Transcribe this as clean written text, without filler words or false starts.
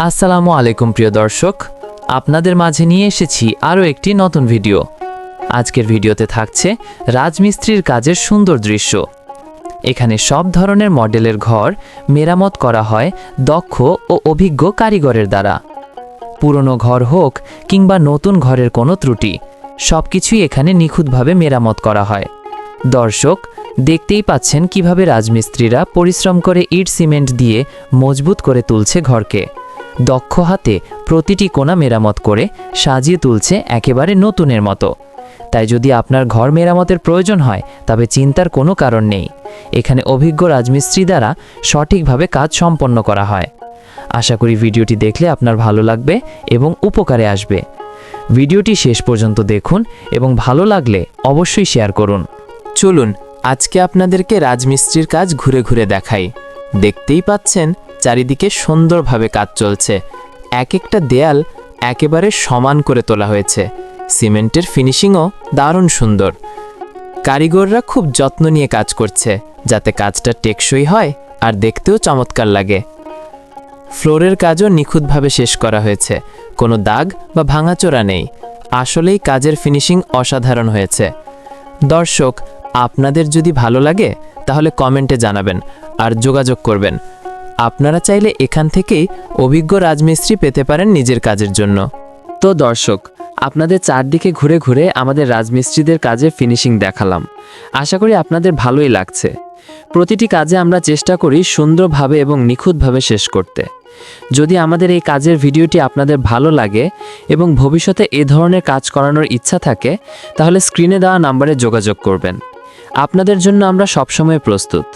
আসসালামু আলাইকুম প্রিয় দর্শক, আপনাদের মাঝে নিয়ে এসেছি আরও একটি নতুন ভিডিও। আজকের ভিডিওতে থাকছে রাজমিস্ত্রির কাজের সুন্দর দৃশ্য। এখানে সব ধরনের মডেলের ঘর মেরামত করা হয় দক্ষ ও অভিজ্ঞ কারিগরের দ্বারা। পুরনো ঘর হোক কিংবা নতুন ঘরের কোনো ত্রুটি, সবকিছুই এখানে নিখুঁতভাবে মেরামত করা হয়। দর্শক, দেখতেই পাচ্ছেন কিভাবে রাজমিস্ত্রিরা পরিশ্রম করে ইট সিমেন্ট দিয়ে মজবুত করে তুলছে ঘরকে। দক্ষ হাতে প্রতিটি কোণা মেরামত করে সাজিয়ে তুলছে একেবারে নতুনের মতো। তাই যদি আপনার ঘর মেরামতের প্রয়োজন হয় তবে চিন্তার কোনো কারণ নেই। এখানে অভিজ্ঞ রাজমিস্ত্রি দ্বারা সঠিকভাবে কাজ সম্পন্ন করা হয়। আশা করি ভিডিওটি দেখলে আপনার ভালো লাগবে এবং উপকারে আসবে। ভিডিওটি শেষ পর্যন্ত দেখুন এবং ভালো লাগলে অবশ্যই শেয়ার করুন। চলুন আজকে আপনাদেরকে রাজমিস্ত্রির কাজ ঘুরে ঘুরে দেখাই। দেখতেই পাচ্ছেন চারিদিকে সুন্দরভাবে কাজ চলছে। এক একটা দেয়াল একেবারে সমান করে তোলা হয়েছে। সিমেন্টের ফিনিশিংও দারুণ সুন্দর। কারিগররা খুব যত্ন নিয়ে কাজ করছে যাতে কাজটা টেকসই হয় আর দেখতেও চমৎকার লাগে। ফ্লোরের কাজও নিখুঁতভাবে শেষ করা হয়েছে, কোনো দাগ বা ভাঙাচোরা নেই। আসলেই কাজের ফিনিশিং অসাধারণ হয়েছে। দর্শক, আপনাদের যদি ভালো লাগে তাহলে কমেন্টে জানাবেন আর যোগাযোগ করবেন। আপনারা চাইলে এখান থেকেই অভিজ্ঞ রাজমিস্ত্রি পেতে পারেন নিজের কাজের জন্য। তো দর্শক, আপনাদের চারদিকে ঘুরে ঘুরে আমাদের রাজমিস্ত্রিদের কাজে ফিনিশিং দেখালাম। আশা করি আপনাদের ভালোই লাগছে। প্রতিটি কাজে আমরা চেষ্টা করি সুন্দরভাবে এবং নিখুঁতভাবে শেষ করতে। যদি আমাদের এই কাজের ভিডিওটি আপনাদের ভালো লাগে এবং ভবিষ্যতে এ ধরনের কাজ করানোর ইচ্ছা থাকে তাহলে স্ক্রিনে দেওয়া নাম্বারে যোগাযোগ করবেন। আপনাদের জন্য আমরা সবসময় প্রস্তুত।